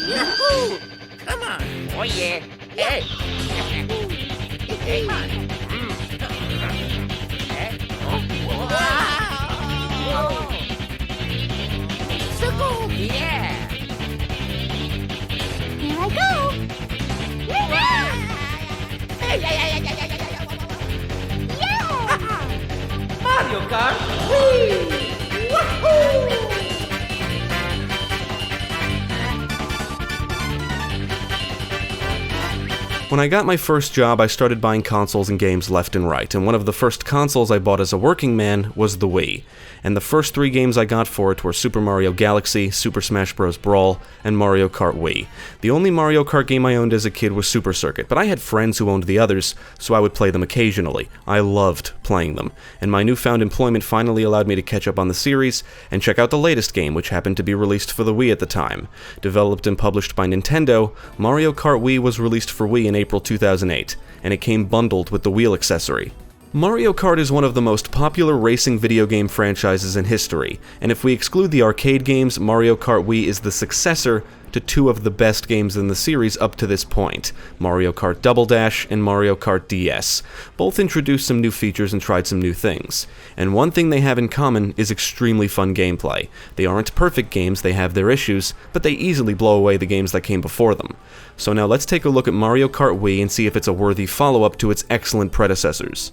Yahoo! Come on. Oh yeah. Hey. Hey. Wow! So cool! Yeah. Here I go. Yeah! Mario Kart Wii. Woohoo! When I got my first job, I started buying consoles and games left and right, and one of the first consoles I bought as a working man was the Wii. And the first 3 games I got for it were Super Mario Galaxy, Super Smash Bros. Brawl, and Mario Kart Wii. The only Mario Kart game I owned as a kid was Super Circuit, but I had friends who owned the others, so I would play them occasionally. I loved playing them, and my newfound employment finally allowed me to catch up on the series and check out the latest game, which happened to be released for the Wii at the time. Developed and published by Nintendo, Mario Kart Wii was released for Wii in April 2008, and it came bundled with the wheel accessory. Mario Kart is one of the most popular racing video game franchises in history, and if we exclude the arcade games, Mario Kart Wii is the successor to 2 of the best games in the series up to this point, Mario Kart Double Dash and Mario Kart DS. Both introduced some new features and tried some new things. And one thing they have in common is extremely fun gameplay. They aren't perfect games, they have their issues, but they easily blow away the games that came before them. So now let's take a look at Mario Kart Wii and see if it's a worthy follow-up to its excellent predecessors.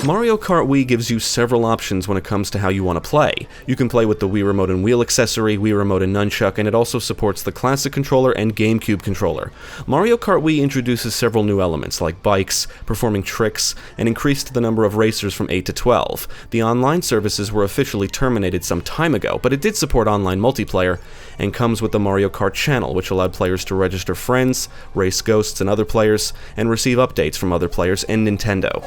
Mario Kart Wii gives you several options when it comes to how you want to play. You can play with the Wii Remote and wheel accessory, Wii Remote and nunchuck, and it also supports the classic controller and GameCube controller. Mario Kart Wii introduces several new elements like bikes, performing tricks, and increased the number of racers from 8 to 12. The online services were officially terminated some time ago, but it did support online multiplayer, and comes with the Mario Kart channel, which allowed players to register friends, race ghosts and other players, and receive updates from other players and Nintendo.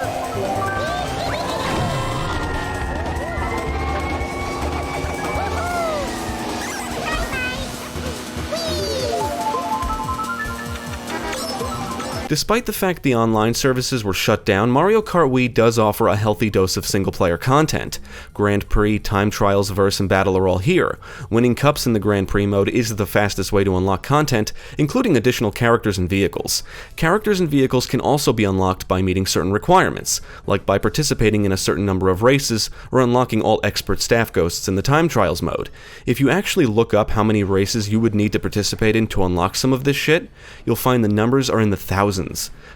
Despite the fact the online services were shut down, Mario Kart Wii does offer a healthy dose of single-player content. Grand Prix, Time Trials, Verse, and Battle are all here. Winning cups in the Grand Prix mode is the fastest way to unlock content, including additional characters and vehicles. Characters and vehicles can also be unlocked by meeting certain requirements, like by participating in a certain number of races or unlocking all expert staff ghosts in the Time Trials mode. If you actually look up how many races you would need to participate in to unlock some of this shit, you'll find the numbers are in the thousands.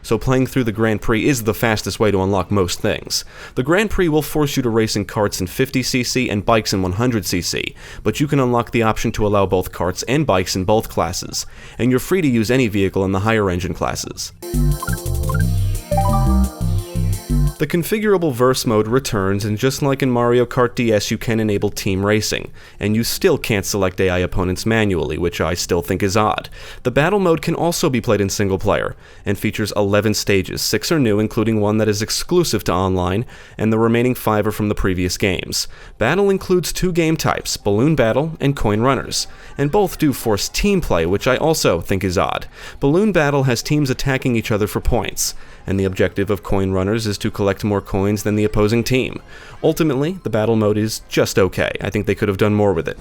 So playing through the Grand Prix is the fastest way to unlock most things. The Grand Prix will force you to race in karts in 50cc and bikes in 100cc, but you can unlock the option to allow both karts and bikes in both classes, and you're free to use any vehicle in the higher engine classes. The configurable Verse mode returns, and just like in Mario Kart DS, you can enable team racing, and you still can't select AI opponents manually, which I still think is odd. The battle mode can also be played in single player, and features 11 stages. 6 are new, including one that is exclusive to online, and the remaining 5 are from the previous games. Battle includes 2 game types, Balloon Battle and Coin Runners, and both do force team play, which I also think is odd. Balloon Battle has teams attacking each other for points, and the objective of Coin Runners is to collect more coins than the opposing team. Ultimately, the battle mode is just okay. I think they could have done more with it.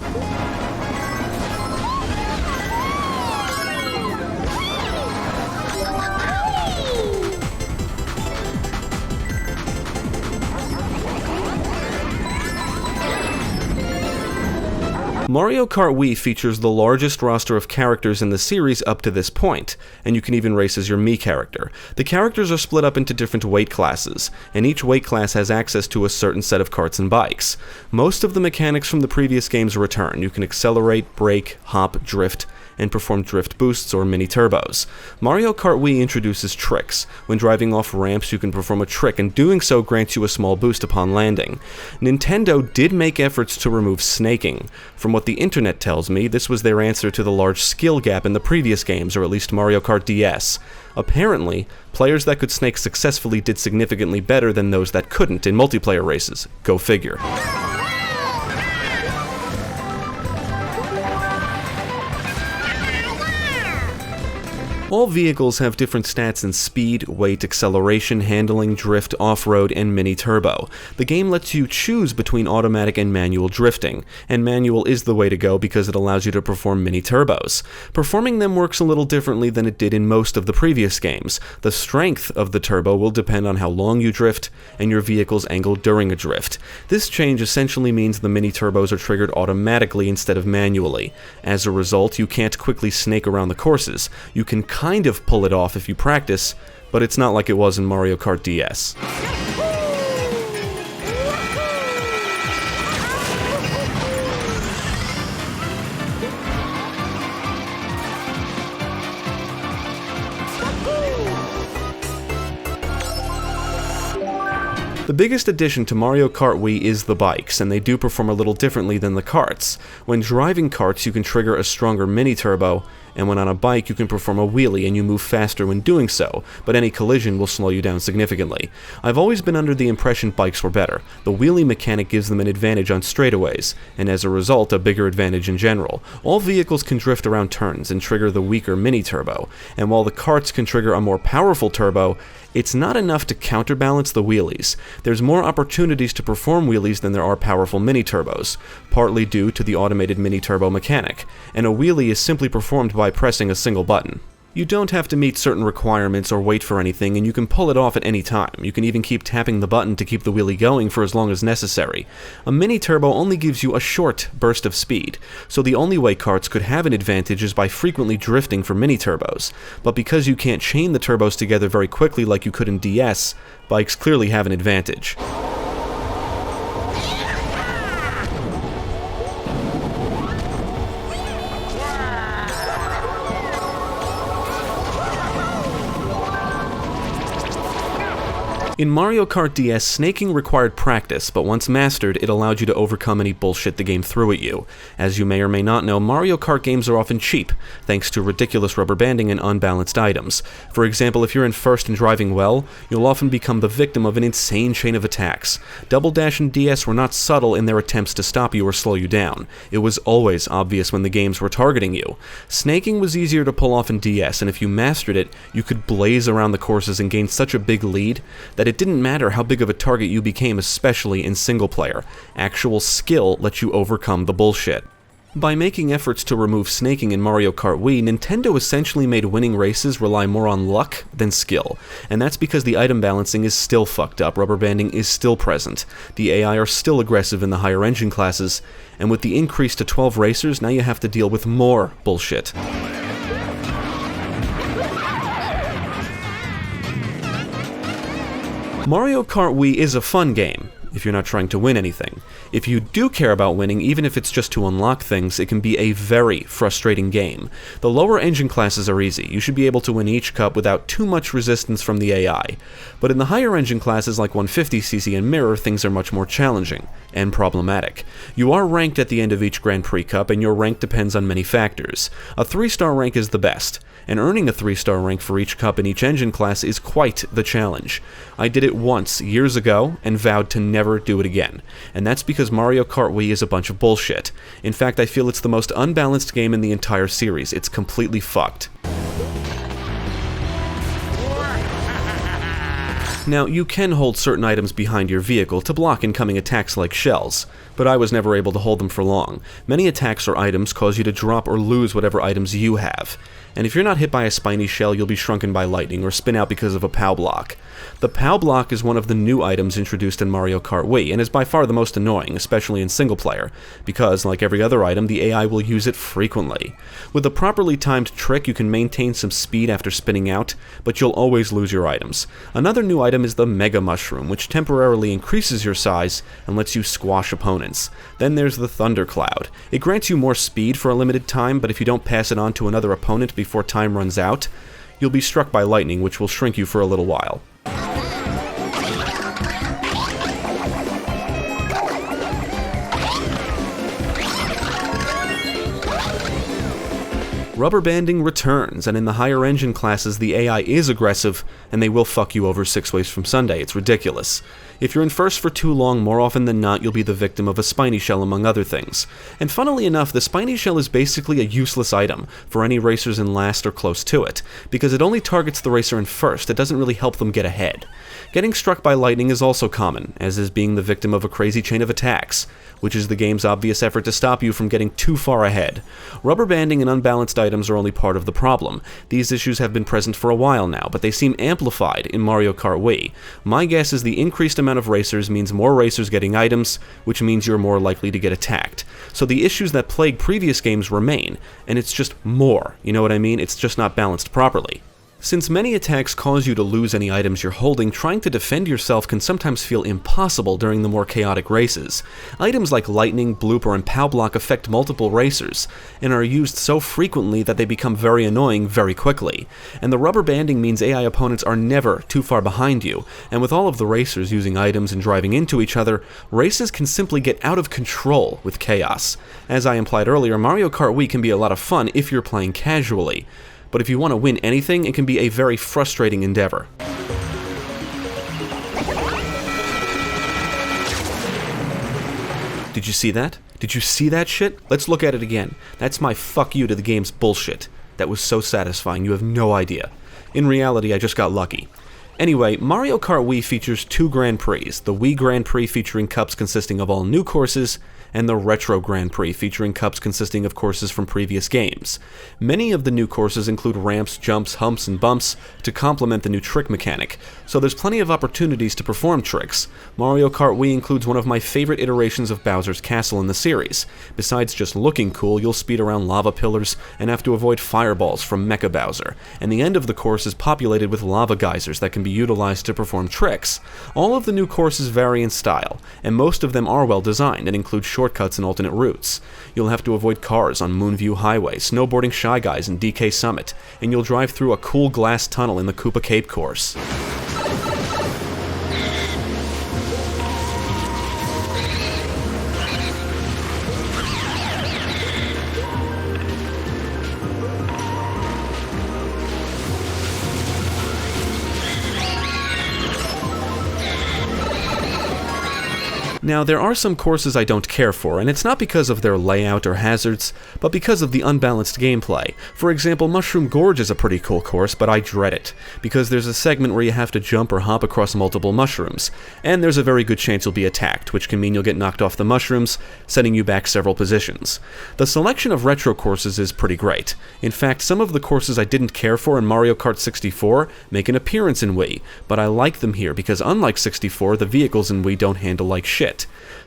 Mario Kart Wii features the largest roster of characters in the series up to this point, and you can even race as your Mii character. The characters are split up into different weight classes, and each weight class has access to a certain set of karts and bikes. Most of the mechanics from the previous games return. You can accelerate, brake, hop, drift, and perform drift boosts or mini turbos. Mario Kart Wii introduces tricks. When driving off ramps, you can perform a trick, and doing so grants you a small boost upon landing. Nintendo did make efforts to remove snaking. From what the internet tells me, this was their answer to the large skill gap in the previous games, or at least Mario Kart DS. Apparently, players that could snake successfully did significantly better than those that couldn't in multiplayer races. Go figure. All vehicles have different stats in speed, weight, acceleration, handling, drift, off-road, and mini-turbo. The game lets you choose between automatic and manual drifting, and manual is the way to go because it allows you to perform mini-turbos. Performing them works a little differently than it did in most of the previous games. The strength of the turbo will depend on how long you drift and your vehicle's angle during a drift. This change essentially means the mini-turbos are triggered automatically instead of manually. As a result, you can't quickly snake around the courses. You can kind of pull it off if you practice, but it's not like it was in Mario Kart DS. The biggest addition to Mario Kart Wii is the bikes, and they do perform a little differently than the karts. When driving karts, you can trigger a stronger mini-turbo, and when on a bike, you can perform a wheelie and you move faster when doing so, but any collision will slow you down significantly. I've always been under the impression bikes were better. The wheelie mechanic gives them an advantage on straightaways, and as a result, a bigger advantage in general. All vehicles can drift around turns and trigger the weaker mini-turbo, and while the karts can trigger a more powerful turbo, it's not enough to counterbalance the wheelies. There's more opportunities to perform wheelies than there are powerful mini-turbos, partly due to the automated mini-turbo mechanic, and a wheelie is simply performed by pressing a single button. You don't have to meet certain requirements or wait for anything, and you can pull it off at any time. You can even keep tapping the button to keep the wheelie going for as long as necessary. A mini-turbo only gives you a short burst of speed, so the only way karts could have an advantage is by frequently drifting for mini-turbos. But because you can't chain the turbos together very quickly like you could in DS, bikes clearly have an advantage. In Mario Kart DS, snaking required practice, but once mastered, it allowed you to overcome any bullshit the game threw at you. As you may or may not know, Mario Kart games are often cheap, thanks to ridiculous rubber banding and unbalanced items. For example, if you're in first and driving well, you'll often become the victim of an insane chain of attacks. Double Dash and DS were not subtle in their attempts to stop you or slow you down. It was always obvious when the games were targeting you. Snaking was easier to pull off in DS, and if you mastered it, you could blaze around the courses and gain such a big lead that it didn't matter how big of a target you became, especially in single player. Actual skill lets you overcome the bullshit. By making efforts to remove snaking in Mario Kart Wii, Nintendo essentially made winning races rely more on luck than skill, and that's because the item balancing is still fucked up, rubber banding is still present, the AI are still aggressive in the higher engine classes, and with the increase to 12 racers, now you have to deal with more bullshit. Mario Kart Wii is a fun game, if you're not trying to win anything. If you do care about winning, even if it's just to unlock things, it can be a very frustrating game. The lower engine classes are easy. You should be able to win each cup without too much resistance from the AI. But in the higher engine classes like 150cc and Mirror, things are much more challenging and problematic. You are ranked at the end of each Grand Prix Cup, and your rank depends on many factors. A 3-star rank is the best, and earning a 3-star rank for each cup in each engine class is quite the challenge. I did it once, years ago, and vowed to never do it again. And that's because Mario Kart Wii is a bunch of bullshit. In fact, I feel it's the most unbalanced game in the entire series. It's completely fucked. Now, you can hold certain items behind your vehicle to block incoming attacks like shells, but I was never able to hold them for long. Many attacks or items cause you to drop or lose whatever items you have, and if you're not hit by a spiny shell, you'll be shrunken by lightning or spin out because of a POW block. The POW block is one of the new items introduced in Mario Kart Wii, and is by far the most annoying, especially in single player, because, like every other item, the AI will use it frequently. With a properly timed trick, you can maintain some speed after spinning out, but you'll always lose your items. Another new item is the Mega Mushroom, which temporarily increases your size and lets you squash opponents. Then there's the Thunder Cloud. It grants you more speed for a limited time, but if you don't pass it on to another opponent before time runs out, you'll be struck by lightning, which will shrink you for a little while. Rubber banding returns, and in the higher engine classes the AI is aggressive, and they will fuck you over 6 ways from Sunday. It's ridiculous. If you're in first for too long, more often than not you'll be the victim of a spiny shell among other things. And funnily enough, the spiny shell is basically a useless item for any racers in last or close to it, because it only targets the racer in first. It doesn't really help them get ahead. Getting struck by lightning is also common, as is being the victim of a crazy chain of attacks, which is the game's obvious effort to stop you from getting too far ahead. Rubber banding and unbalanced items are only part of the problem. These issues have been present for a while now, but they seem amplified in Mario Kart Wii. My guess is the increased amount of racers means more racers getting items, which means you're more likely to get attacked. So the issues that plague previous games remain, and it's just more, you know what I mean? It's just not balanced properly. Since many attacks cause you to lose any items you're holding, trying to defend yourself can sometimes feel impossible during the more chaotic races. Items like lightning, blooper, and pow block affect multiple racers, and are used so frequently that they become very annoying very quickly. And the rubber banding means AI opponents are never too far behind you, and with all of the racers using items and driving into each other, races can simply get out of control with chaos. As I implied earlier, Mario Kart Wii can be a lot of fun if you're playing casually. But if you want to win anything, it can be a very frustrating endeavor. Did you see that? Did you see that shit? Let's look at it again. That's my fuck you to the game's bullshit. That was so satisfying, you have no idea. In reality, I just got lucky. Anyway, Mario Kart Wii features 2 Grand Prix, the Wii Grand Prix featuring cups consisting of all new courses, and the Retro Grand Prix featuring cups consisting of courses from previous games. Many of the new courses include ramps, jumps, humps, and bumps to complement the new trick mechanic, so there's plenty of opportunities to perform tricks. Mario Kart Wii includes one of my favorite iterations of Bowser's Castle in the series. Besides just looking cool, you'll speed around lava pillars and have to avoid fireballs from Mecha Bowser, and the end of the course is populated with lava geysers that can be utilized to perform tricks. All of the new courses vary in style, and most of them are well designed and include shortcuts and alternate routes. You'll have to avoid cars on Moonview Highway, snowboarding Shy Guys in DK Summit, and you'll drive through a cool glass tunnel in the Koopa Cape course. Now, there are some courses I don't care for, and it's not because of their layout or hazards, but because of the unbalanced gameplay. For example, Mushroom Gorge is a pretty cool course, but I dread it, because there's a segment where you have to jump or hop across multiple mushrooms, and there's a very good chance you'll be attacked, which can mean you'll get knocked off the mushrooms, sending you back several positions. The selection of retro courses is pretty great. In fact, some of the courses I didn't care for in Mario Kart 64 make an appearance in Wii, but I like them here because unlike 64, the vehicles in Wii don't handle like shit.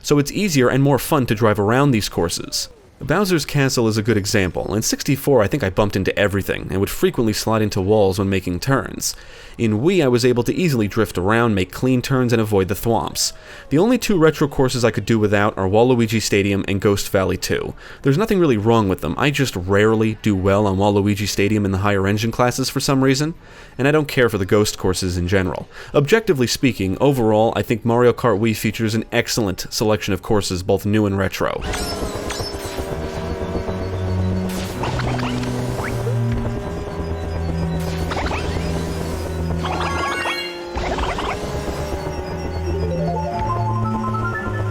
So it's easier and more fun to drive around these courses. Bowser's Castle is a good example. In 64, I think I bumped into everything, and would frequently slide into walls when making turns. In Wii, I was able to easily drift around, make clean turns, and avoid the thwomps. The only 2 retro courses I could do without are Waluigi Stadium and Ghost Valley 2. There's nothing really wrong with them, I just rarely do well on Waluigi Stadium in the higher engine classes for some reason, and I don't care for the Ghost courses in general. Objectively speaking, overall, I think Mario Kart Wii features an excellent selection of courses, both new and retro.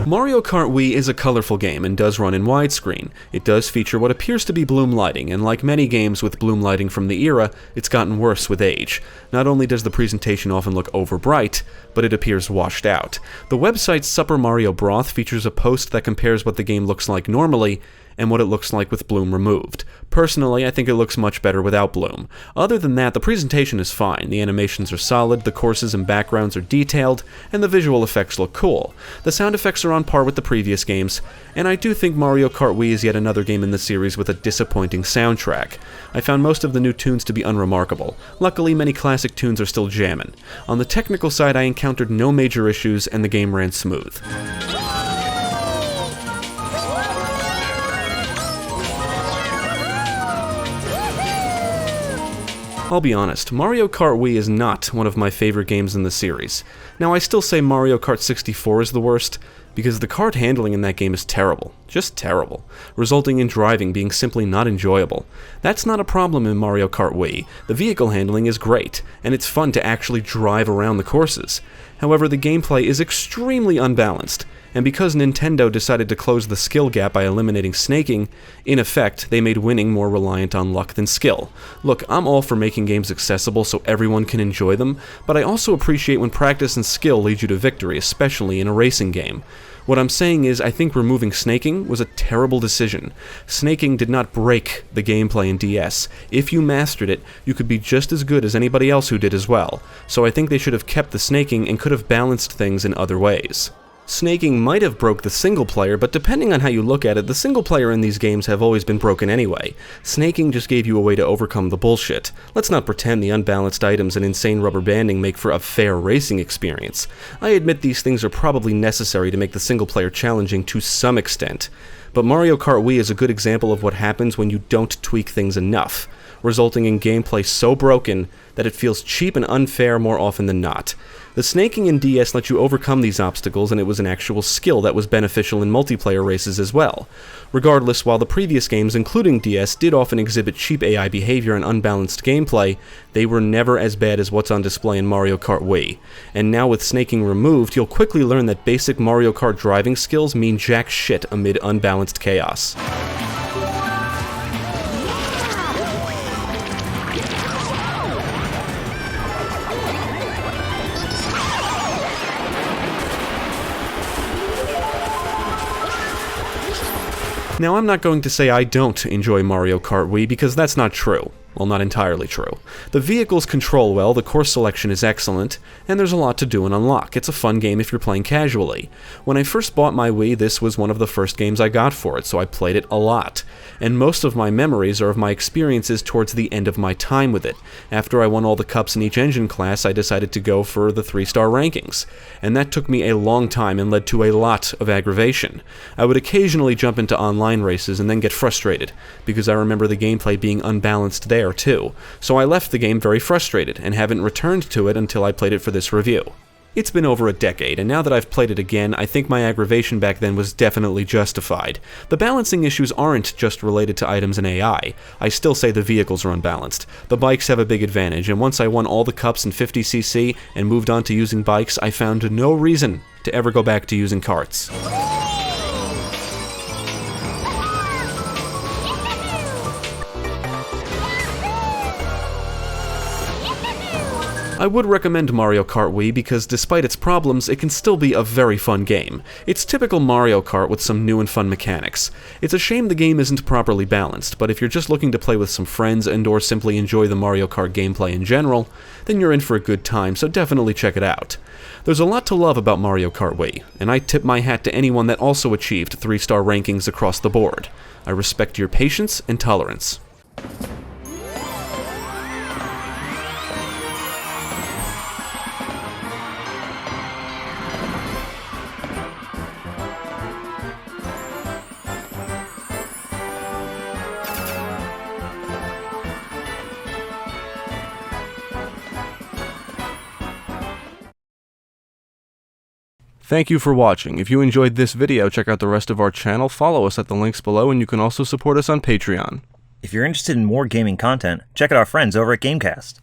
Mario Kart Wii is a colorful game and does run in widescreen. It does feature what appears to be bloom lighting, and like many games with bloom lighting from the era, it's gotten worse with age. Not only does the presentation often look overbright, but it appears washed out. The website Supper Mario Broth features a post that compares what the game looks like normally and what it looks like with bloom removed. Personally, I think it looks much better without bloom. Other than that, the presentation is fine. The animations are solid, the courses and backgrounds are detailed, and the visual effects look cool. The sound effects are on par with the previous games, and I do think Mario Kart Wii is yet another game in the series with a disappointing soundtrack. I found most of the new tunes to be unremarkable. Luckily, many classic tunes are still jammin'. On the technical side, I encountered no major issues, and the game ran smooth. I'll be honest, Mario Kart Wii is not one of my favorite games in the series. Now, I still say Mario Kart 64 is the worst, because the kart handling in that game is terrible. Just terrible, resulting in driving being simply not enjoyable. That's not a problem in Mario Kart Wii. The vehicle handling is great, and it's fun to actually drive around the courses. However, the gameplay is extremely unbalanced, and because Nintendo decided to close the skill gap by eliminating snaking, in effect, they made winning more reliant on luck than skill. Look, I'm all for making games accessible so everyone can enjoy them, but I also appreciate when practice and skill lead you to victory, especially in a racing game. What I'm saying is, I think removing snaking was a terrible decision. Snaking did not break the gameplay in DS. If you mastered it, you could be just as good as anybody else who did as well. So I think they should have kept the snaking and could have balanced things in other ways. Snaking might have broke the single player, but depending on how you look at it, the single player in these games have always been broken anyway. Snaking just gave you a way to overcome the bullshit. Let's not pretend the unbalanced items and insane rubber banding make for a fair racing experience. I admit these things are probably necessary to make the single player challenging to some extent. But Mario Kart Wii is a good example of what happens when you don't tweak things enough, resulting in gameplay so broken that it feels cheap and unfair more often than not. The snaking in DS let you overcome these obstacles, and it was an actual skill that was beneficial in multiplayer races as well. Regardless, while the previous games, including DS, did often exhibit cheap AI behavior and unbalanced gameplay, they were never as bad as what's on display in Mario Kart Wii. And now with snaking removed, you'll quickly learn that basic Mario Kart driving skills mean jack shit amid unbalanced chaos. Now, I'm not going to say I don't enjoy Mario Kart Wii, because that's not true. Well, not entirely true. The vehicles control well, the course selection is excellent, and there's a lot to do and unlock. It's a fun game if you're playing casually. When I first bought my Wii, this was one of the first games I got for it, so I played it a lot. And most of my memories are of my experiences towards the end of my time with it. After I won all the cups in each engine class, I decided to go for the 3-star rankings. And that took me a long time and led to a lot of aggravation. I would occasionally jump into online races and then get frustrated, because I remember the gameplay being unbalanced there too. So I left the game very frustrated, and haven't returned to it until I played it for this review. It's been over a decade, and now that I've played it again, I think my aggravation back then was definitely justified. The balancing issues aren't just related to items and AI. I still say the vehicles are unbalanced. The bikes have a big advantage, and once I won all the cups in 50cc and moved on to using bikes, I found no reason to ever go back to using karts. I would recommend Mario Kart Wii because despite its problems, it can still be a very fun game. It's typical Mario Kart with some new and fun mechanics. It's a shame the game isn't properly balanced, but if you're just looking to play with some friends and or simply enjoy the Mario Kart gameplay in general, then you're in for a good time, so definitely check it out. There's a lot to love about Mario Kart Wii, and I tip my hat to anyone that also achieved 3-star rankings across the board. I respect your patience and tolerance. Thank you for watching. If you enjoyed this video, check out the rest of our channel, follow us at the links below, and you can also support us on Patreon. If you're interested in more gaming content, check out our friends over at Gamecast.